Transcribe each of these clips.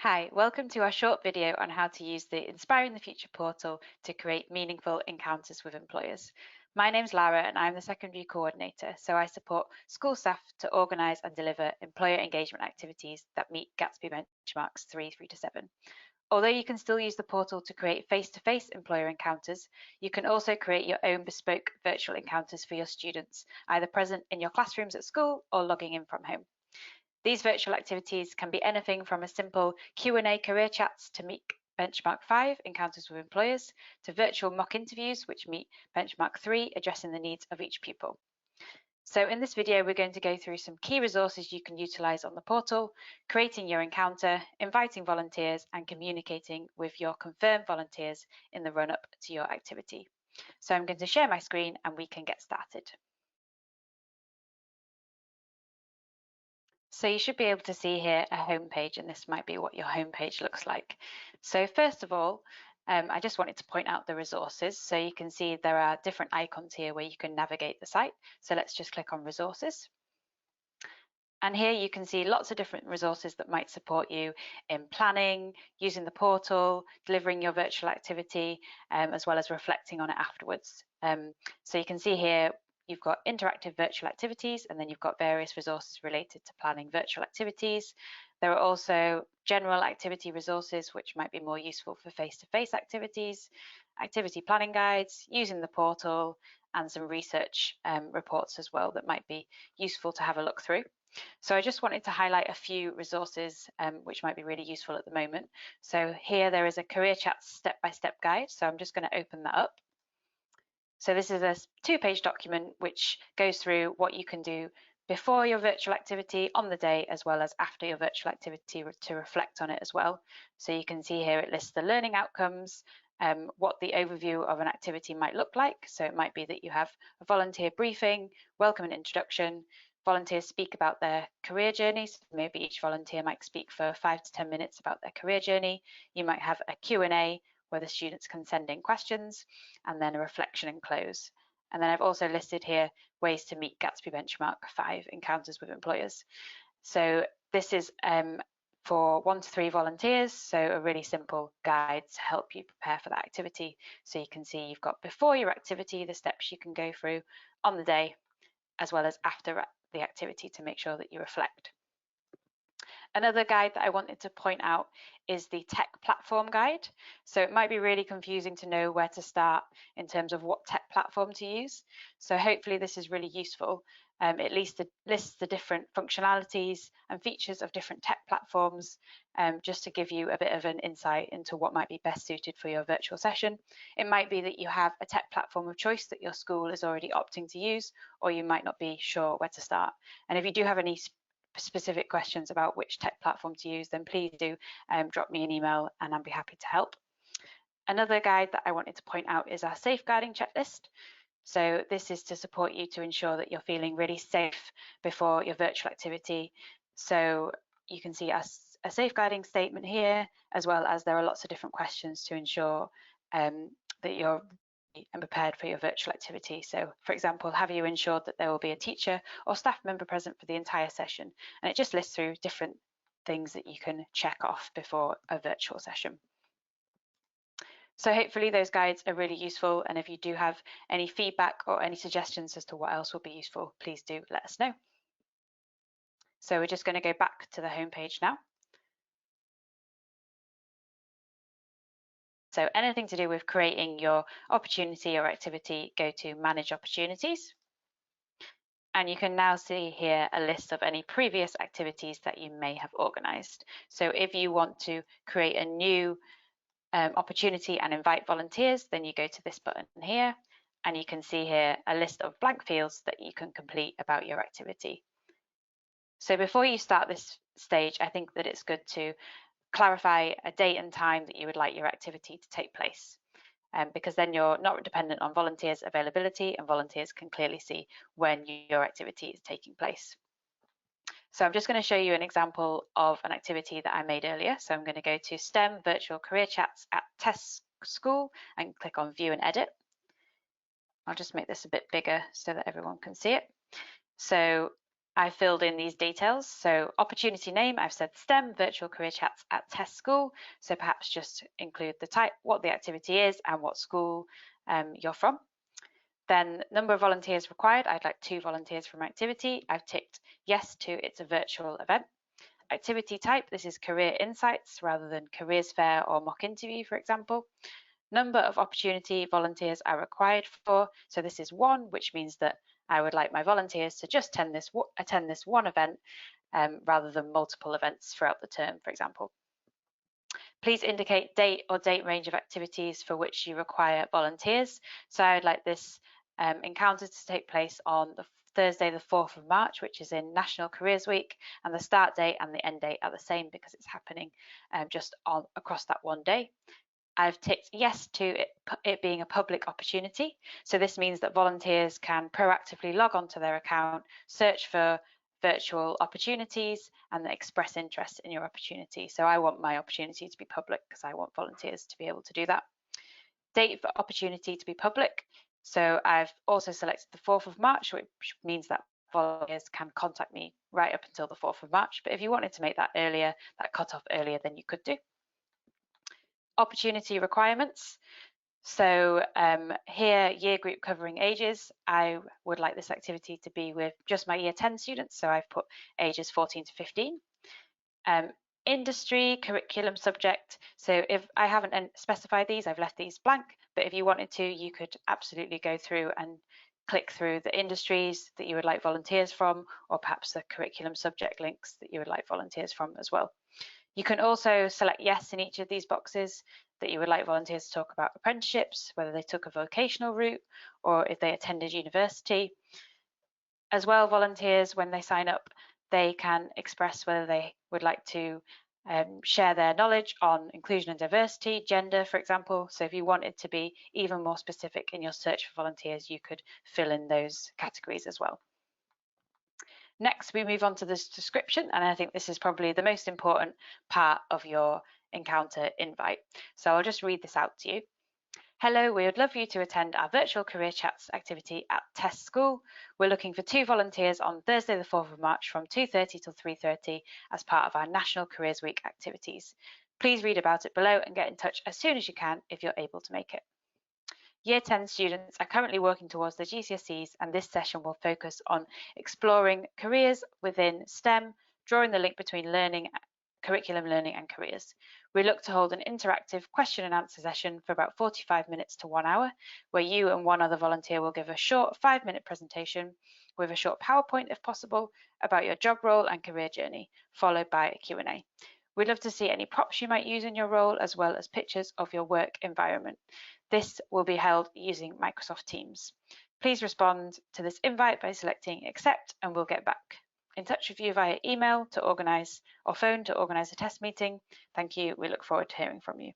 Hi, welcome to our short video on how to use the Inspiring the Future portal to create meaningful encounters with employers. My name's Lara and I'm the Secondary Coordinator, so I support school staff to organise and deliver employer engagement activities that meet Gatsby benchmarks 3 to 7. Although you can still use the portal to create face-to-face employer encounters, you can also create your own bespoke virtual encounters for your students, either present in your classrooms at school or logging in from home. These virtual activities can be anything from a simple Q&A career chats to meet Benchmark 5, encounters with employers, to virtual mock interviews, which meet Benchmark 3, addressing the needs of each pupil. So in this video, we're going to go through some key resources you can utilise on the portal, creating your encounter, inviting volunteers, and communicating with your confirmed volunteers in the run-up to your activity. So I'm going to share my screen and we can get started. So you should be able to see here a home page, and this might be what your home page looks like. So first of all, I just wanted to point out the resources. So you can see there are different icons here where you can navigate the site. So let's just click on resources. And here you can see lots of different resources that might support you in planning, using the portal, delivering your virtual activity, as well as reflecting on it afterwards. So you can see here you've got interactive virtual activities, and then you've got various resources related to planning virtual activities. There are also general activity resources, which might be more useful for face-to-face activities, activity planning guides, using the portal, and some research reports as well that might be useful to have a look through. So I just wanted to highlight a few resources which might be really useful at the moment. So here there is a Career Chats step-by-step guide. So I'm just going to open that up. So this is a 2-page document which goes through what you can do before your virtual activity, on the day, as well as after your virtual activity to reflect on it as well. So you can see here it lists the learning outcomes, what the overview of an activity might look like. So it might be that you have a volunteer briefing, welcome and introduction, volunteers speak about their career journeys. Maybe each volunteer might speak for 5 to 10 minutes about their career journey. You might have a Q&A where the students can send in questions, and then a reflection and close. And then I've also listed here ways to meet Gatsby Benchmark 5, encounters with employers. So this is for 1 to 3 volunteers, so a really simple guide to help you prepare for that activity. So you can see you've got before your activity, the steps you can go through on the day, as well as after the activity to make sure that you reflect. Another guide that I wanted to point out is the tech platform guide. So it might be really confusing to know where to start in terms of what tech platform to use. So hopefully this is really useful. It lists the different functionalities and features of different tech platforms, just to give you a bit of an insight into what might be best suited for your virtual session. It might be that you have a tech platform of choice that your school is already opting to use, or you might not be sure where to start. And if you do have any specific questions about which tech platform to use, then please do drop me an email and I'll be happy to help. Another guide that I wanted to point out is our safeguarding checklist. So this is to support you to ensure that you're feeling really safe before your virtual activity. So you can see a safeguarding statement here, as well as there are lots of different questions to ensure that you're and prepared for your virtual activity. So for example, have you ensured that there will be a teacher or staff member present for the entire session? And it just lists through different things that you can check off before a virtual session. So hopefully those guides are really useful, and if you do have any feedback or any suggestions as to what else will be useful, please do let us know. So we're just going to go back to the home page now. So anything to do with creating your opportunity or activity, go to Manage Opportunities. And you can now see here a list of any previous activities that you may have organised. So if you want to create a new opportunity and invite volunteers, then you go to this button here, and you can see here a list of blank fields that you can complete about your activity. So before you start this stage, I think that it's good to clarify a date and time that you would like your activity to take place, because then you're not dependent on volunteers' availability, and volunteers can clearly see when your activity is taking place. So I'm just going to show you an example of an activity that I made earlier. So I'm going to go to STEM Virtual Career Chats at Test School and click on View and Edit. I'll just make this a bit bigger so that everyone can see it. So I filled in these details. So opportunity name, I've said STEM, virtual career chats at Test School. So perhaps just include the type, what the activity is and what school you're from. Then number of volunteers required, I'd like 2 volunteers from activity. I've ticked yes to it's a virtual event. Activity type, this is career insights rather than careers fair or mock interview, for example. Number of opportunity volunteers are required for, so this is 1, which means that I would like my volunteers to just attend this one event rather than multiple events throughout the term, for example. Please indicate date or date range of activities for which you require volunteers. So I'd like this encounter to take place on the Thursday, the 4th of March, which is in National Careers Week, and the start date and the end date are the same because it's happening just across that one day. I've ticked yes to it being a public opportunity. So this means that volunteers can proactively log onto their account, search for virtual opportunities and express interest in your opportunity. So I want my opportunity to be public because I want volunteers to be able to do that. Date for opportunity to be public. So I've also selected the 4th of March, which means that volunteers can contact me right up until the 4th of March. But if you wanted to make that earlier, that cut off earlier, then you could do. Opportunity requirements. So here, year group covering ages, I would like this activity to be with just my year 10 students. So I've put ages 14 to 15. Industry, curriculum, subject. So if I haven't specified these, I've left these blank, but if you wanted to, you could absolutely go through and click through the industries that you would like volunteers from, or perhaps the curriculum subject links that you would like volunteers from as well. You can also select yes in each of these boxes that you would like volunteers to talk about apprenticeships, whether they took a vocational route or if they attended university. As well, volunteers, when they sign up, they can express whether they would like to share their knowledge on inclusion and diversity, gender, for example. So if you wanted to be even more specific in your search for volunteers, you could fill in those categories as well. Next, we move on to this description, and I think this is probably the most important part of your encounter invite. So I'll just read this out to you. Hello, we would love you to attend our virtual career chats activity at Test School. We're looking for 2 volunteers on Thursday the 4th of March from 2:30 till 3:30 as part of our National Careers Week activities. Please read about it below and get in touch as soon as you can if you're able to make it. Year 10 students are currently working towards their GCSEs, and this session will focus on exploring careers within STEM, drawing the link between learning, curriculum learning and careers. We look to hold an interactive question and answer session for about 45 minutes to 1 hour, where you and one other volunteer will give a short 5-minute presentation with a short PowerPoint if possible about your job role and career journey, followed by a Q&A. We'd love to see any props you might use in your role, as well as pictures of your work environment. This will be held using Microsoft Teams. Please respond to this invite by selecting accept, and we'll get back in touch with you via email to organise or phone to organise a test meeting. Thank you. We look forward to hearing from you.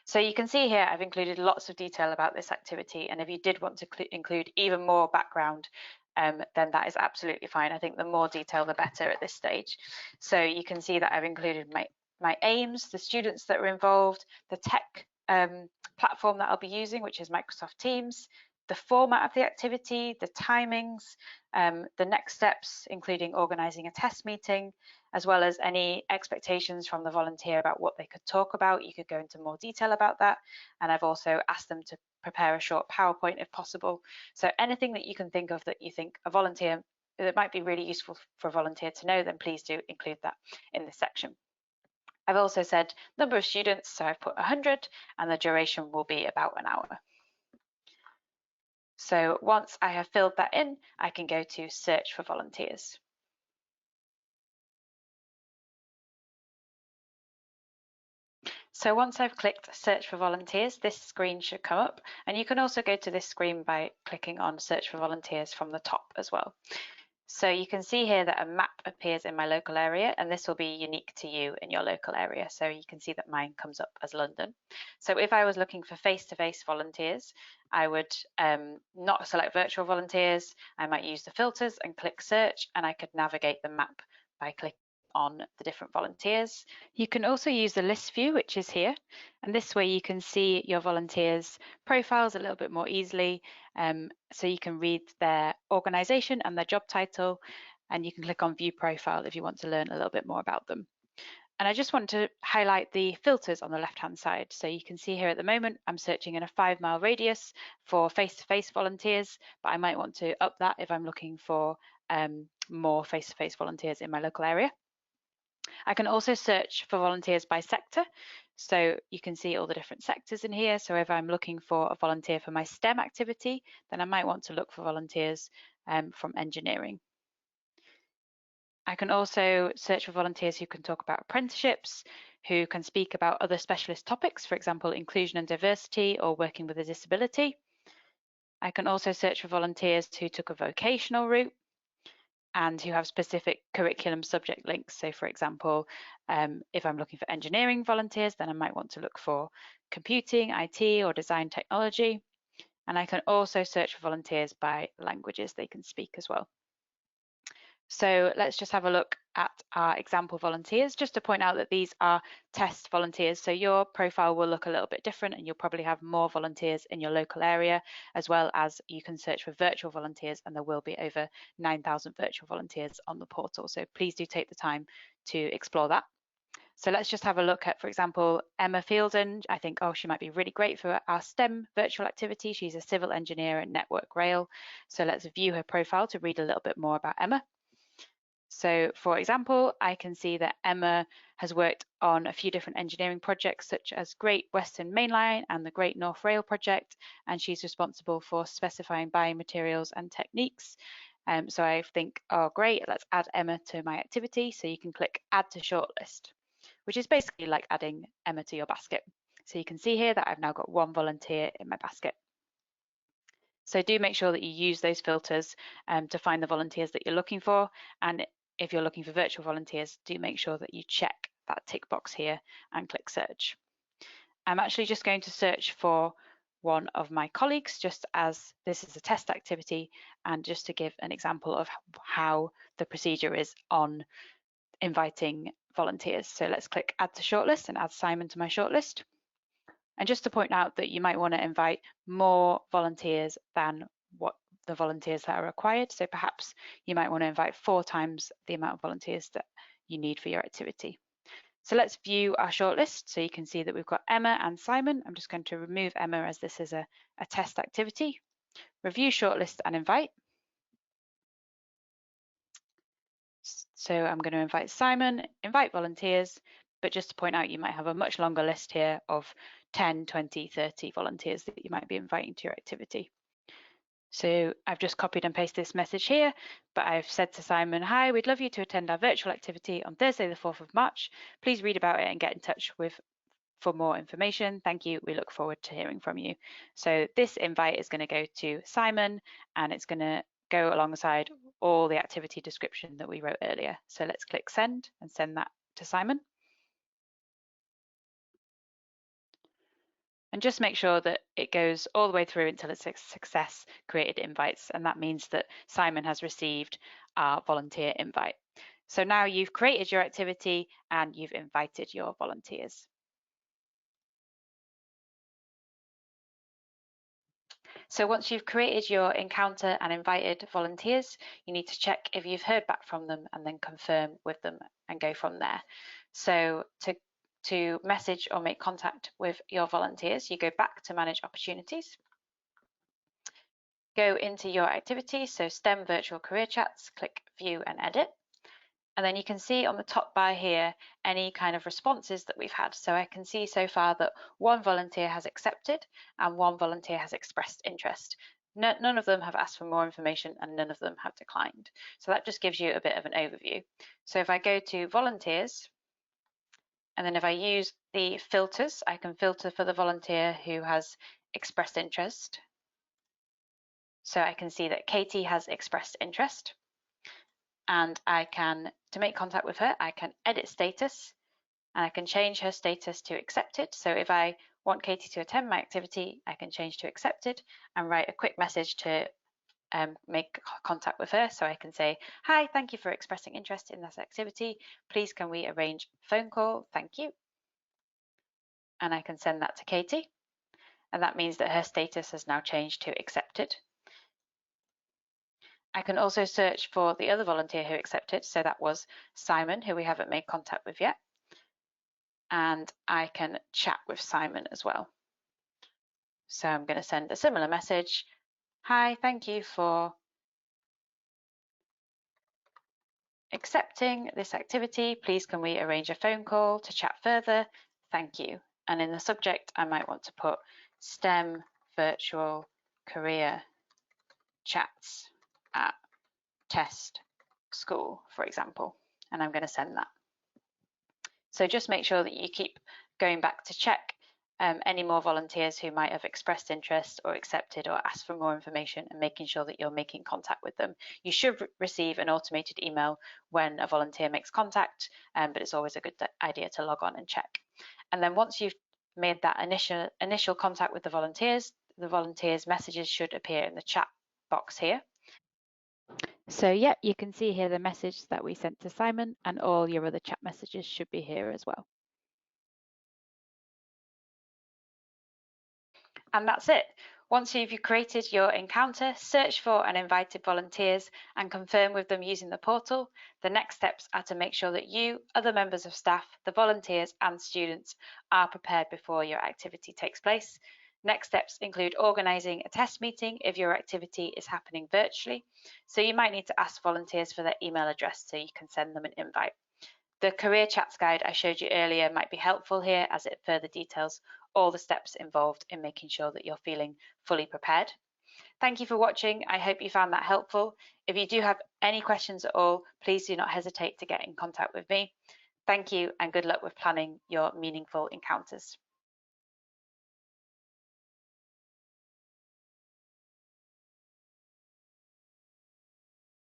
So you can see here I've included lots of detail about this activity, and if you did want to include even more background, then that is absolutely fine. I think the more detail, the better at this stage. So you can see that I've included my aims, the students that are involved, the tech platform that I'll be using, which is Microsoft Teams, the format of the activity, the timings, the next steps, including organising a test meeting, as well as any expectations from the volunteer about what they could talk about. You could go into more detail about that. And I've also asked them to prepare a short PowerPoint if possible. So anything that you can think of that you think a volunteer, that might be really useful for a volunteer to know, then please do include that in this section. I've also said number of students, so I've put 100, and the duration will be about an hour. So once I have filled that in, I can go to search for volunteers. So once I've clicked search for volunteers, this screen should come up, and you can also go to this screen by clicking on search for volunteers from the top as well. So you can see here that a map appears in my local area, and this will be unique to you in your local area. So you can see that mine comes up as London. So if I was looking for face-to-face volunteers, I would not select virtual volunteers. I might use the filters and click search, and I could navigate the map by clicking on the different volunteers. You can also use the list view, which is here, and this way you can see your volunteers' profiles a little bit more easily, so you can read their organisation and their job title, and you can click on View Profile if you want to learn a little bit more about them. And I just want to highlight the filters on the left-hand side. So you can see here at the moment, I'm searching in a 5-mile radius for face-to-face volunteers, but I might want to up that if I'm looking for more face-to-face volunteers in my local area. I can also search for volunteers by sector. So you can see all the different sectors in here. So if I'm looking for a volunteer for my STEM activity, then I might want to look for volunteers from engineering. I can also search for volunteers who can talk about apprenticeships, who can speak about other specialist topics, for example, inclusion and diversity or working with a disability. I can also search for volunteers who took a vocational route and who have specific curriculum subject links. So for example, if I'm looking for engineering volunteers, then I might want to look for computing, IT or design technology. And I can also search for volunteers by languages they can speak as well. So let's just have a look at our example volunteers, just to point out that these are test volunteers. So your profile will look a little bit different and you'll probably have more volunteers in your local area, as well as you can search for virtual volunteers, and there will be over 9,000 virtual volunteers on the portal. So please do take the time to explore that. So let's just have a look at, for example, Emma Fielden. I think, oh, she might be really great for our STEM virtual activity. She's a civil engineer at Network Rail. So let's view her profile to read a little bit more about Emma. So for example, I can see that Emma has worked on a few different engineering projects such as Great Western Main Line and the Great North Rail project, and she's responsible for specifying biomaterials and techniques. So I think, oh great, let's add Emma to my activity. So you can click Add to Shortlist, which is basically like adding Emma to your basket. So you can see here that I've now got one volunteer in my basket. So do make sure that you use those filters to find the volunteers that you're looking for. And if you're looking for virtual volunteers, do make sure that you check that tick box here and click search. I'm actually just going to search for one of my colleagues, just as this is a test activity, and just to give an example of how the procedure is on inviting volunteers. So let's click Add to Shortlist and add Simon to my shortlist. And just to point out that you might want to invite more volunteers than what the volunteers that are required. So perhaps you might want to invite 4 times the amount of volunteers that you need for your activity. So let's view our shortlist. So you can see that we've got Emma and Simon. I'm just going to remove Emma as this is a test activity. Review shortlist and invite. So I'm going to invite Simon, invite volunteers, but just to point out, you might have a much longer list here of 10, 20, 30 volunteers that you might be inviting to your activity. So I've just copied and pasted this message here, but I've said to Simon, hi, we'd love you to attend our virtual activity on Thursday, the 4th of March. Please read about it and get in touch for more information. Thank you. We look forward to hearing from you. So this invite is going to go to Simon, and it's going to go alongside all the activity description that we wrote earlier. So let's click send and send that to Simon. And just make sure that it goes all the way through until it's a success created invites. And that means that Simon has received our volunteer invite. So now you've created your activity and you've invited your volunteers. So once you've created your encounter and invited volunteers, you need to check if you've heard back from them and then confirm with them and go from there. So to message or make contact with your volunteers, you go back to Manage Opportunities. Go into your activity, so STEM Virtual Career Chats, click View and Edit. And then you can see on the top bar here any kind of responses that we've had. So I can see so far that 1 volunteer has accepted and 1 volunteer has expressed interest. None of them have asked for more information and none of them have declined. So that just gives you a bit of an overview. So if I go to volunteers, and then if I use the filters, I can filter for the volunteer who has expressed interest. So I can see that Katie has expressed interest. And I can, to make contact with her, I can edit status and I can change her status to accepted. So if I want Katie to attend my activity, I can change to accepted and write a quick message to make contact with her. So I can say, hi, thank you for expressing interest in this activity. Please can we arrange a phone call? Thank you. And I can send that to Katie. And that means that her status has now changed to accepted. I can also search for the other volunteer who accepted. So that was Simon, who we haven't made contact with yet. And I can chat with Simon as well. So I'm going to send a similar message. Hi, thank you for accepting this activity. Please can we arrange a phone call to chat further? Thank you. And in the subject, I might want to put STEM virtual career chats at Test School, for example. And I'm going to send that. So just make sure that you keep going back to check any more volunteers who might have expressed interest or accepted or asked for more information, and making sure that you're making contact with them. You should receive an automated email when a volunteer makes contact, but it's always a good idea to log on and check. And then once you've made that initial contact with the volunteers messages should appear in the chat box here. So yeah, you can see here the message that we sent to Simon, and all your other chat messages should be here as well. And that's it. Once you've created your encounter, search for and invited volunteers and confirm with them using the portal. The next steps are to make sure that you, other members of staff, the volunteers and students are prepared before your activity takes place. Next steps include organising a test meeting if your activity is happening virtually. So you might need to ask volunteers for their email address so you can send them an invite. The career chats guide I showed you earlier might be helpful here, as it further details all the steps involved in making sure that you're feeling fully prepared. Thank you for watching. I hope you found that helpful. If you do have any questions at all, please do not hesitate to get in contact with me. Thank you, and good luck with planning your meaningful encounters.